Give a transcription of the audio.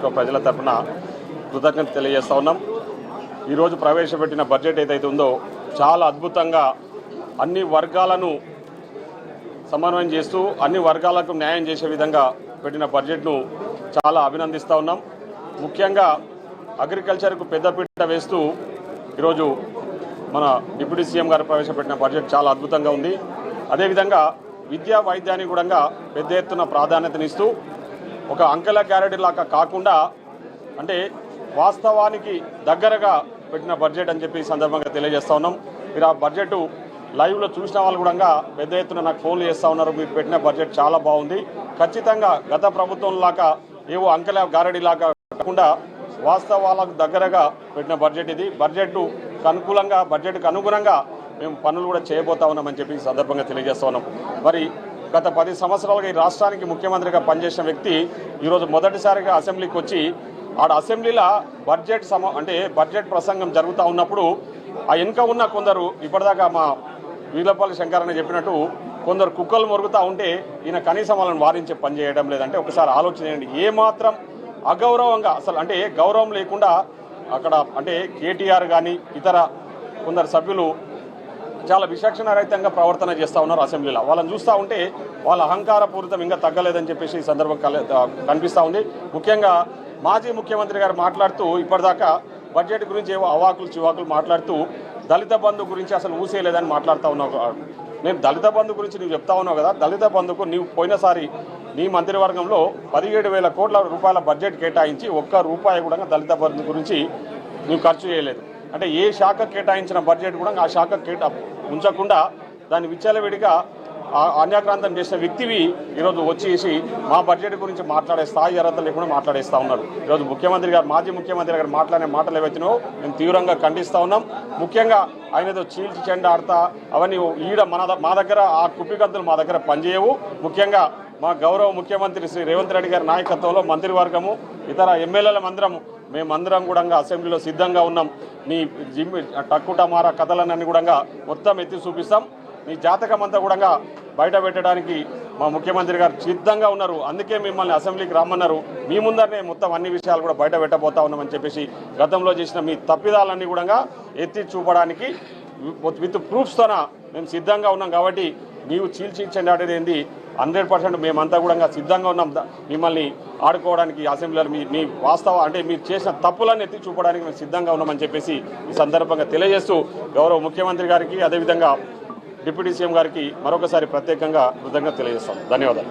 నియోజకవర్గ ప్రజల తరఫున కృతజ్ఞత తెలియజేస్తా ఉన్నాం. ఈరోజు ప్రవేశపెట్టిన బడ్జెట్ ఏదైతే ఉందో చాలా అద్భుతంగా అన్ని వర్గాలను సమన్వయం చేస్తూ అన్ని వర్గాలకు న్యాయం చేసే విధంగా పెట్టిన బడ్జెట్ను చాలా అభినందిస్తూ ఉన్నాం. ముఖ్యంగా అగ్రికల్చర్కు పెద్దపీట వేస్తూ ఈరోజు మన డిప్యూటీ సీఎం గారు ప్రవేశపెట్టిన బడ్జెట్ చాలా అద్భుతంగా ఉంది. అదేవిధంగా విద్యా వైద్యానికి కూడా పెద్ద ఎత్తున ప్రాధాన్యతనిస్తూ ఒక అంకెల గ్యారెంటీ లాగా కాకుండా అంటే వాస్తవానికి దగ్గరగా పెట్టిన బడ్జెట్ అని చెప్పి ఈ సందర్భంగా తెలియజేస్తా ఉన్నాం. మీరు ఆ బడ్జెట్ లైవ్లో చూసిన వాళ్ళు కూడా పెద్ద ఎత్తున నాకు ఫోన్లు చేస్తూ ఉన్నారు. మీరు పెట్టిన బడ్జెట్ చాలా బాగుంది, ఖచ్చితంగా గత ప్రభుత్వం లాగా ఏవో అంకెల గ్యారెంటీ లాగా కాకుండా వాస్తవాలకు దగ్గరగా పెట్టిన బడ్జెట్ ఇది. బడ్జెట్కు అనుగుణంగా మేము పనులు కూడా చేయబోతా ఉన్నామని చెప్పి ఈ సందర్భంగా తెలియజేస్తా ఉన్నాం. మరి గత 10 సంవత్సరాలుగా ఈ రాష్ట్రానికి ముఖ్యమంత్రిగా పనిచేసిన వ్యక్తి ఈరోజు మొదటిసారిగా అసెంబ్లీకి వచ్చి ఆడ అసెంబ్లీలో బడ్జెట్ ప్రసంగం జరుగుతూ ఉన్నప్పుడు ఆ వెనుక ఉన్న కొందరు ఇప్పటిదాకా మా వీలపల్లి శంకరన్న చెప్పినట్టు కొందరు కుక్కలు మొరుగుతూ ఉంటే ఈయన కనీసం వాళ్ళని వారించే పని చేయడం లేదంటే ఒకసారి ఆలోచన చేయండి. ఏమాత్రం అగౌరవంగా అసలు అంటే గౌరవం లేకుండా అక్కడ అంటే కేటీఆర్ కానీ ఇతర కొందరు సభ్యులు చాలా విచక్షణారహితంగా ప్రవర్తన చేస్తూ ఉన్నారు అసెంబ్లీలో. వాళ్ళని చూస్తూ ఉంటే వాళ్ళ అహంకారపూరితం ఇంకా తగ్గలేదని చెప్పేసి ఈ సందర్భం కనిపిస్తూ ఉంది. ముఖ్యంగా మాజీ ముఖ్యమంత్రి గారు మాట్లాడుతూ ఇప్పటిదాకా బడ్జెట్ గురించి ఏవో అవాకులు చివాకులు మాట్లాడుతూ దళిత బంధు గురించి అసలు ఊసేయలేదని మాట్లాడుతూ ఉన్నావు. నేను దళిత బంధు గురించి నువ్వు చెప్తా ఉన్నావు కదా, దళిత బంధుకు నీవు పోయినసారి నీ మంత్రివర్గంలో 17,000 కోట్ల రూపాయల బడ్జెట్ కేటాయించి ఒక్క రూపాయి కూడా దళిత బంధు గురించి నువ్వు ఖర్చు చేయలేదు. అంటే ఏ శాఖ కేటాయించిన బడ్జెట్ కూడా ఆ శాఖ ఉంచకుండా దాన్ని విచ్చలవిడిగా అన్యాక్రాంతం చేసిన వ్యక్తివి ఈరోజు వచ్చేసి మా బడ్జెట్ గురించి మాట్లాడే స్థాయి అర్హత లేకుండా మాట్లాడేస్తూ ఉన్నారు. ఈరోజు మాజీ ముఖ్యమంత్రి గారు మాట్లాడే మాటలు ఏవైతున్నాయో మేము తీవ్రంగా ఖండిస్తూ ఉన్నాం. ముఖ్యంగా ఆయనతో చీల్చి చెండ ఆడతా అవన్నీ ఈడ మా దగ్గర ఆ కుప్పిగంతులు మా దగ్గర పనిచేయవు. ముఖ్యంగా మా గౌరవ ముఖ్యమంత్రి శ్రీ రేవంత్ రెడ్డి గారి నాయకత్వంలో మంత్రివర్గము ఇతర ఎమ్మెల్యేల మేమందరం కూడా అసెంబ్లీలో సిద్ధంగా ఉన్నాం. నీ టక్కుటమారా కథలన్నీ కూడా మొత్తం ఎత్తి చూపిస్తాం. నీ జాతకం అంతా కూడా బయట పెట్టడానికి మా ముఖ్యమంత్రి గారు సిద్ధంగా ఉన్నారు. అందుకే మిమ్మల్ని అసెంబ్లీకి రమ్మన్నారు. మీ ముందరనే మొత్తం అన్ని విషయాలు కూడా బయట పెట్టబోతా ఉన్నామని చెప్పేసి గతంలో చేసిన మీ తప్పిదాలన్నీ కూడా ఎత్తి చూపడానికి విత్ ప్రూఫ్స్తోన మేము సిద్ధంగా ఉన్నాం. కాబట్టి నీవు చీల్చించండి ఏంది 100% మేమంతా కూడా సిద్ధంగా ఉన్నాం మిమ్మల్ని ఆడుకోవడానికి అసెంబ్లీలో మీ వాస్తవ అంటే మీరు చేసిన తప్పులను ఎత్తి చూపడానికి మేము సిద్ధంగా ఉన్నామని చెప్పేసి ఈ సందర్భంగా తెలియజేస్తూ గౌరవ ముఖ్యమంత్రి గారికి అదేవిధంగా డిప్యూటీ సీఎం గారికి మరొకసారి ప్రత్యేకంగా కృతజ్ఞత తెలియజేస్తాం. ధన్యవాదాలు.